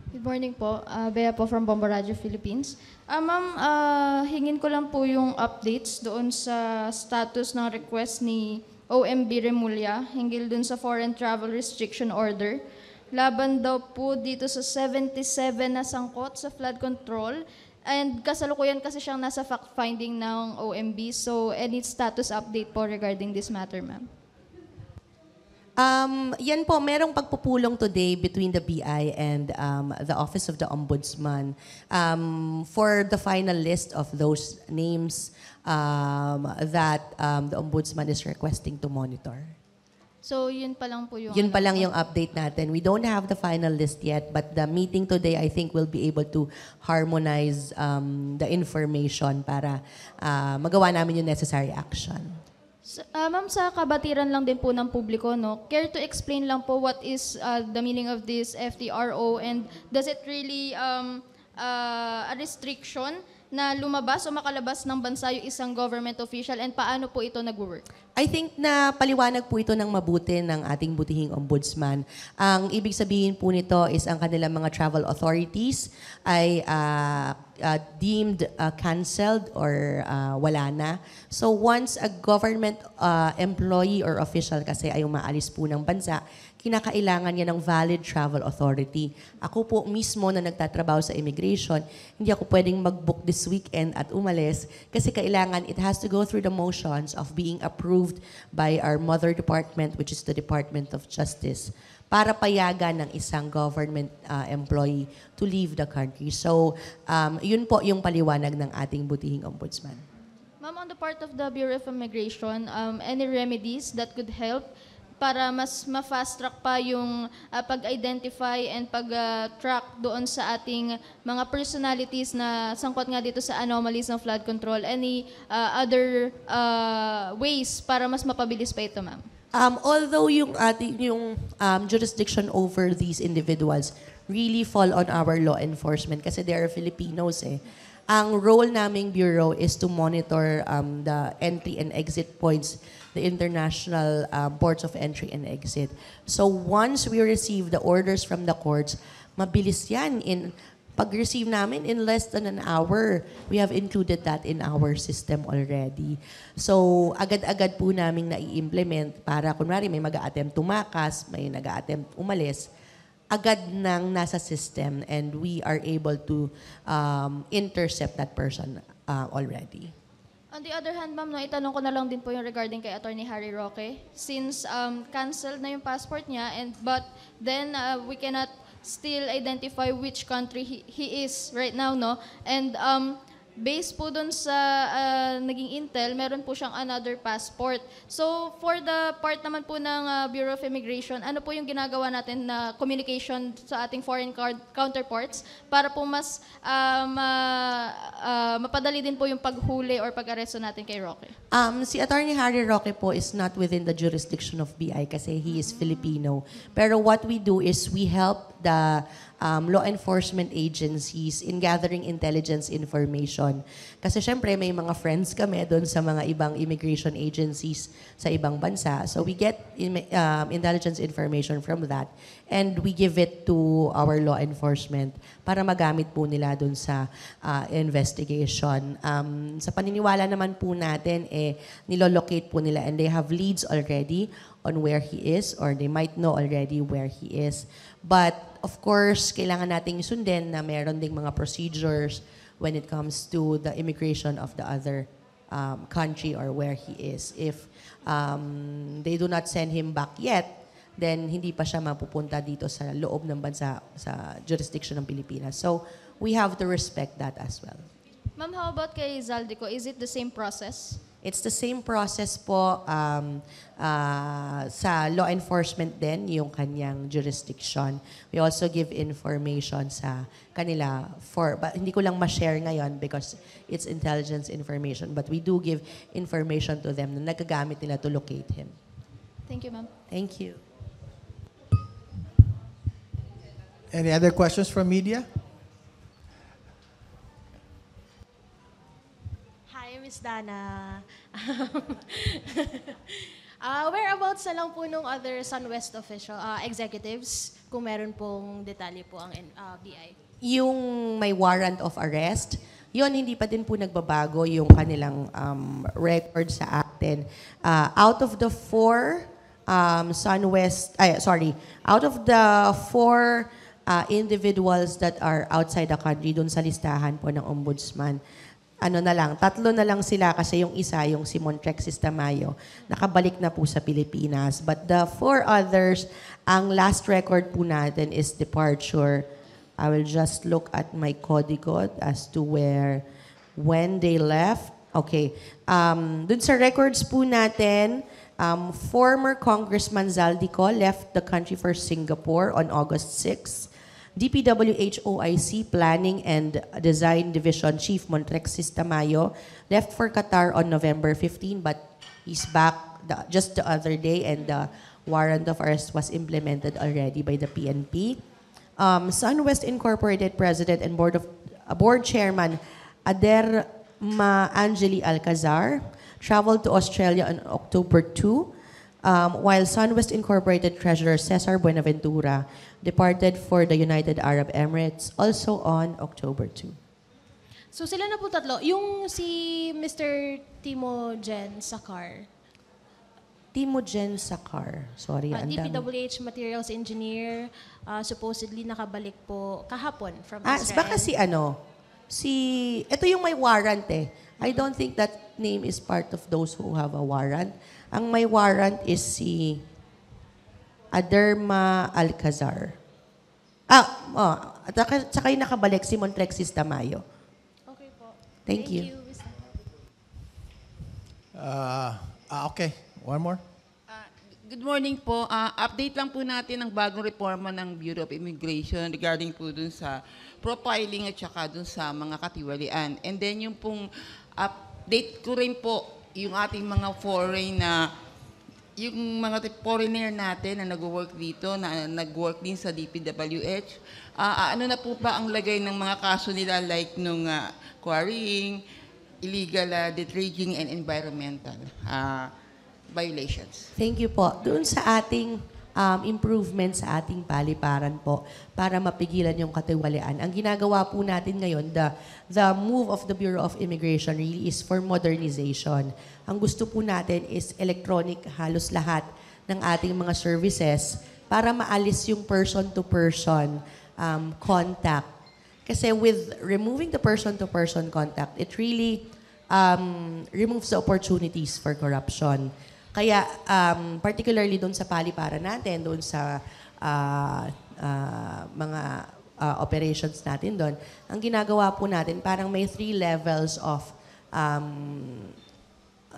Good morning po. Bea po from Bombo Radio Philippines. Ma'am, hingin ko lang po yung updates doon sa status ng request ni OMB Remulla hinggil doon sa foreign travel restriction order. Laban daw po dito sa 77 na sangkot sa flood control and kasalukuyan kasi siyang nasa fact-finding ng OMB. So, any status update po regarding this matter, ma'am? Yan po, merong pagpupulong today between the BI and the Office of the Ombudsman for the final list of those names that the Ombudsman is requesting to monitor. So, yun pa lang po yung... Yun pa lang yung update natin. We don't have the final list yet, but the meeting today, I think, will be able to harmonize the information para magawa namin yung necessary action. Ma'am, sa kabatiran lang din po ng publiko, no? Care to explain lang po what is the meaning of this FTRO and does it really a restriction na lumabas o makalabas ng bansa yung isang government official and paano po ito nag-work? I think na paliwanag po ito ng mabuti ng ating butihing ombudsman. Ang ibig sabihin po nito is ang kanilang mga travel authorities ay deemed canceled or wala na. So once a government employee or official kasi ay umaalis po ng bansa, kinakailangan niya ng valid travel authority. Ako po mismo na nagtatrabaho sa immigration, hindi ako pwedeng mag-book this weekend at umalis kasi kailangan it has to go through the motions of being approved by our mother department, which is the Department of Justice, para payagan ng isang government employee to leave the country. So, yun po yung paliwanag ng ating butihing ombudsman. Ma'am, on the part of the Bureau of Immigration, any remedies that could help para mas ma-fast track pa yung pag-identify and pag-track doon sa ating mga personalities na sangkot nga dito sa anomalies ng flood control? Any other ways para mas mapabilis pa ito, ma'am? Although yung ating jurisdiction over these individuals really fall on our law enforcement kasi they are Filipinos eh. Ang role naming bureau is to monitor the entry and exit points, the international ports of entry and exit. So once we receive the orders from the courts, mabilis yan. Pag-receive namin in less than an hour, we have included that in our system already. So agad-agad po namin na-i-implement para kunwari may mag-a-attempt tumakas, may nag-a-attempt umalis, agad nang nasa system and we are able to intercept that person already. On the other hand, ma'am, no, itanong ko na lang din po yung regarding kay Attorney Harry Roque. Since canceled na yung passport niya, but then we cannot still identify which country he is right now, no? And based po dun sa naging intel, meron po siyang another passport. So, for the part naman po ng Bureau of Immigration, ano po yung ginagawa natin na communication sa ating foreign counterparts para po mas mapadali din po yung paghuli or pag-aresto natin kay Roque? Si Attorney Harry Roque po is not within the jurisdiction of BI kasi he is Filipino. Pero what we do is we help the law enforcement agencies in gathering intelligence information. Kasi syempre may mga friends kami doon sa mga ibang immigration agencies sa ibang bansa. So we get intelligence information from that and we give it to our law enforcement para magamit po nila doon sa investigation. Sa paniniwala naman po natin, nilolocate po nila and they have leads already on where he is or they might know already where he is. But of course, kailangan nating sundin na meron ding mga procedures when it comes to the immigration of the other country or where he is. If they do not send him back yet, then hindi pa siya mapupunta dito sa loob ng bansa, sa jurisdiction ng Pilipinas. So, we have to respect that as well. Ma'am, how about kay Zaldico? Is it the same process? It's the same process po sa law enforcement din, yung kanyang jurisdiction. We also give information sa kanila but hindi ko lang ma-share ngayon because it's intelligence information. But we do give information to them na nagagamit nila to locate him. Thank you, ma'am. Thank you. Any other questions from media? Hi, Miss Dana. Whereabouts na lang po nung other SunWest executives, kung meron pong detalye po ang BI? Yung may warrant of arrest, yun, hindi pa din po nagbabago yung kanilang record sa atin. Out of the four out of the four individuals that are outside the country dun sa listahan po ng ombudsman, tatlo na lang sila kasi yung isa, yung si Montrexis Tamayo, nakabalik na po sa Pilipinas. But the four others, ang last record po natin is departure. I will just look at my código as to when they left. Okay. Dun sa records po natin, former Congressman Zaldico left the country for Singapore on August 6. DPWH OIC Planning and Design Division Chief Montrexis Tamayo left for Qatar on November 15, but he's back just the other day, and the warrant of arrest was implemented already by the PNP. SunWest Incorporated President and Board Chairman Aderma Angeli Alcazar traveled to Australia on October 2, while SunWest Incorporated Treasurer Cesar Buenaventura departed for the United Arab Emirates also on October 2. So sila na po tatlo. Yung si Mr. Timogen Sakar, Timogen Sakar. Sorry, ang dami. DPWH Materials Engineer, supposedly nakabalik po kahapon from Israel. Baka ito yung may warrant eh. I don't think that name is part of those who have a warrant. Ang may warrant is si Aderma Alcazar. At saka yung nakabalik si Montrexis Tamayo. Okay po. Thank you. Mr. Okay, one more. Good morning po. Update lang po natin ang bagong reforma ng Bureau of Immigration regarding po dun sa profiling at saka dun sa mga katiwalian. And then yung pong update ko rin po yung ating mga yung mga foreigner natin na nag-work dito, na nag-work din sa DPWH. Ano na po ba ang lagay ng mga kaso nila like nung quarrying, illegal dredging and environmental violations? Thank you po. Doon sa ating improvement sa ating paliparan po para mapigilan yung katiwalian. Ang ginagawa po natin ngayon, the move of the Bureau of Immigration really is for modernization. Ang gusto po natin is electronic halos lahat ng ating mga services para maalis yung person-to-person contact. Kasi with removing the person-to-person contact, it really removes the opportunities for corruption. Kaya particularly doon sa paliparan natin, doon sa mga operations natin doon, ang ginagawa po natin, parang may 3 levels of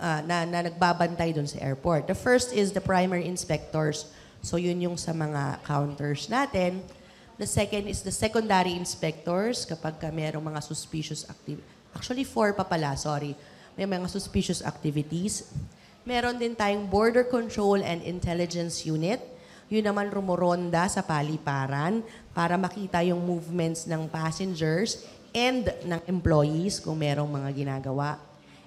na nagbabantay doon sa airport. The first is the primary inspectors. So yun yung sa mga counters natin. The second is the secondary inspectors kapag merong mga suspicious activities. Actually, 4 pa pala, sorry. May mga suspicious activities. Meron din tayong Border Control and Intelligence Unit. Yun naman rumuronda sa paliparan para makita yung movements ng passengers and ng employees kung merong mga ginagawa.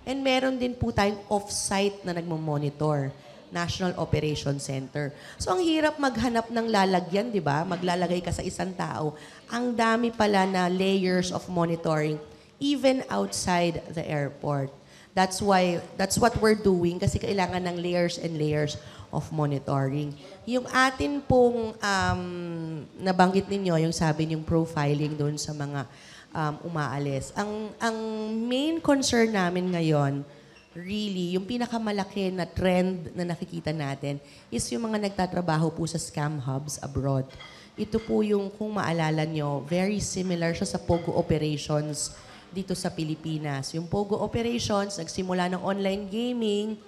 And meron din po tayong off-site na nagmamonitor, National Operations Center. So ang hirap maghanap ng lalagyan, di ba? Maglalagay ka sa isang tao. Ang dami pala na layers of monitoring even outside the airport. That's what we're doing kasi kailangan ng layers and layers of monitoring. Yung atin pong nabanggit ninyo, yung sabi niyong profiling doon sa mga umaalis. Ang main concern namin ngayon, really, yung pinakamalaki na trend na nakikita natin is yung mga nagtatrabaho po sa scam hubs abroad. Ito po yung, kung maalala nyo, very similar siya sa POGO operations dito sa Pilipinas. Yung POGO operations, nagsimula ng online gaming,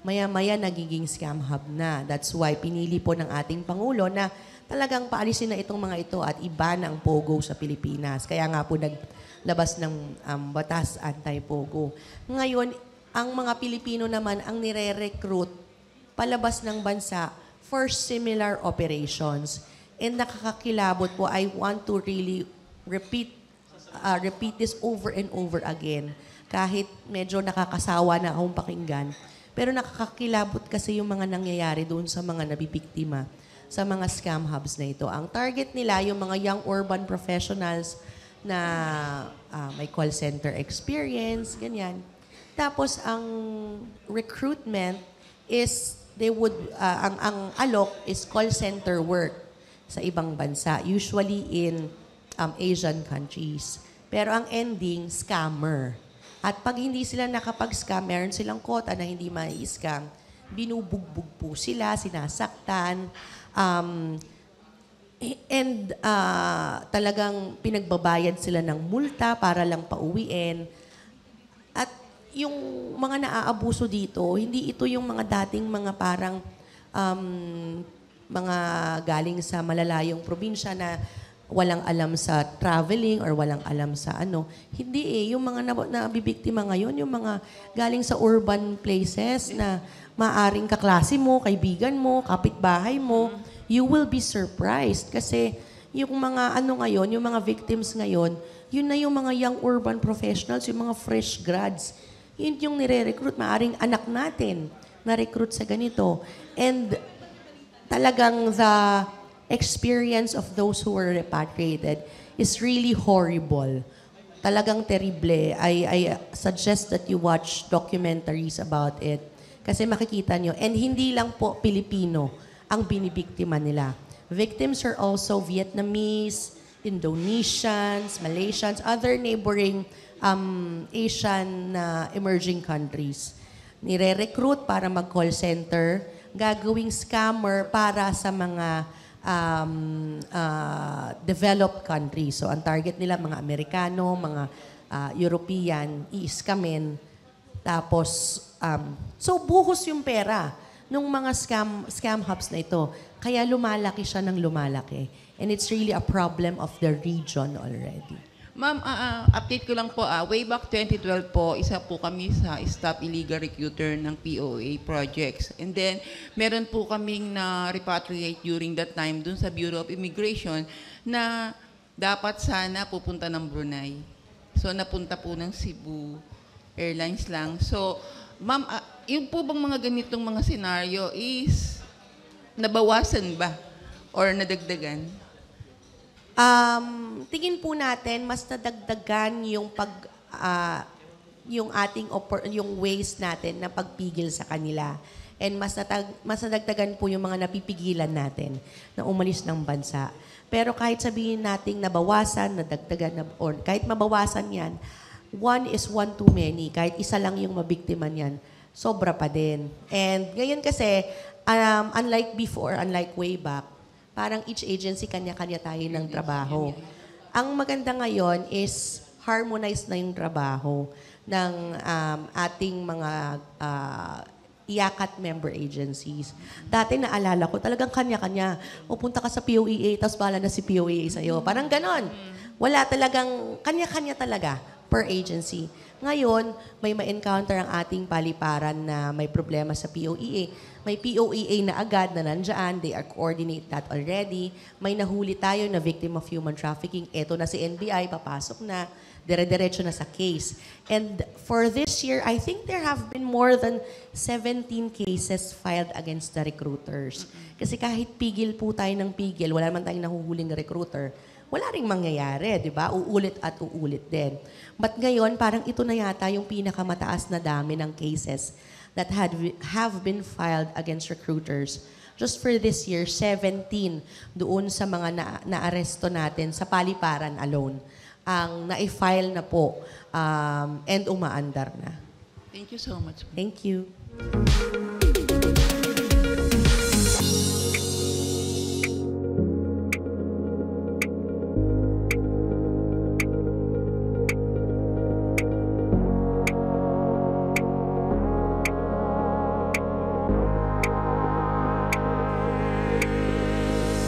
maya-maya nagiging scam hub na. That's why pinili po ng ating Pangulo na talagang paalisin na itong mga ito at iba na ang POGO sa Pilipinas. Kaya nga po naglabas ng batas anti-POGO. Ngayon, ang mga Pilipino naman ang nire-recruit palabas ng bansa for similar operations. And nakakakilabot po, I want to really repeat this over and over again. Kahit medyo nakakasawa na akong pakinggan. Pero nakakakilabot kasi yung mga nangyayari doon sa mga nabibiktima sa mga scam hubs na ito. Ang target nila, yung mga young urban professionals na may call center experience, ganyan. Tapos, ang recruitment is, ang alok is call center work sa ibang bansa, usually in Asian countries. Pero ang ending, scammer. At pag hindi sila nakapag-scam, meron silang quota na hindi mai-scam, binubugbog po sila, sinasaktan, talagang pinagbabayad sila ng multa para lang pauwiin. At yung mga naaabuso dito, hindi ito yung mga dating mga parang mga galing sa malalayong probinsya na walang alam sa traveling or walang alam sa ano. Hindi yung mga nabibiktima ngayon, yung mga galing sa urban places na maaring kaklase mo, kaibigan mo, kapitbahay mo, you will be surprised. Kasi yung mga ngayon, yung mga victims ngayon, yun na yung mga young urban professionals, yung mga fresh grads. Yun yung nire-recruit. Maaring anak natin na-recruit sa ganito. And talagang the experience of those who were repatriated is really horrible. Talagang terrible. I suggest that you watch documentaries about it kasi makikita nyo. And hindi lang po Pilipino ang binibiktima nila. Victims are also Vietnamese, Indonesians, Malaysians, other neighboring Asian emerging countries. Nire-recruit para mag-call center, gagawing scammer para sa mga developed countries. So, ang target nila, mga Amerikano, mga European, i-scamin. Tapos, so buhos yung pera nung mga scam hubs na ito. Kaya lumalaki siya ng lumalaki. And it's really a problem of the region already. Ma'am, update ko lang po, way back 2012 po, isa po kami sa Stop Illegal Recruiter ng POA projects. And then, meron po kaming na-repatriate during that time dun sa Bureau of Immigration na dapat sana pupunta ng Brunei. So, napunta po ng Cebu Airlines lang. So, ma'am, yung po bang mga ganitong mga senaryo is nabawasan ba or nadagdagan? Tingin po natin mas nadagdagan yung yung ating yung ways natin na pagpigil sa kanila. And mas nadagdagan po yung mga napipigilan natin na umalis ng bansa. Pero kahit sabihin nating nabawasan, nadagdagan, or kahit mabawasan yan, one is one too many. Kahit isa lang yung mabiktima niyan, sobra pa din. And ngayon kasi, unlike before, unlike way back, parang each agency kanya-kanya tayo ng trabaho. Ang maganda ngayon is harmonize na yung trabaho ng ating mga IACAT member agencies. Dati naalala ko, talagang kanya-kanya. Pupunta ka sa POEA, tapos bala na si POEA sa'yo. Parang ganon. Wala talagang, kanya-kanya talaga per agency. Ngayon, may ma-encounter ang ating paliparan na may problema sa POEA. May POEA na agad na nandyan. They are coordinate that already. May nahuli tayo na victim of human trafficking. Eto na si NBI, papasok na. Dire-diretso na sa case. And for this year, I think there have been more than 17 cases filed against the recruiters. Kasi kahit pigil po tayo ng pigil, wala naman tayong nahuhuling recruiter, wala ring mangyayari, di ba? Uulit at uulit din. But ngayon, parang ito na yata yung pinakamataas na dami ng cases that have been filed against recruiters. Just for this year, 17 doon sa mga na-aresto natin sa paliparan alone ang na-file na po and umaandar na. Thank you so much. Thank you.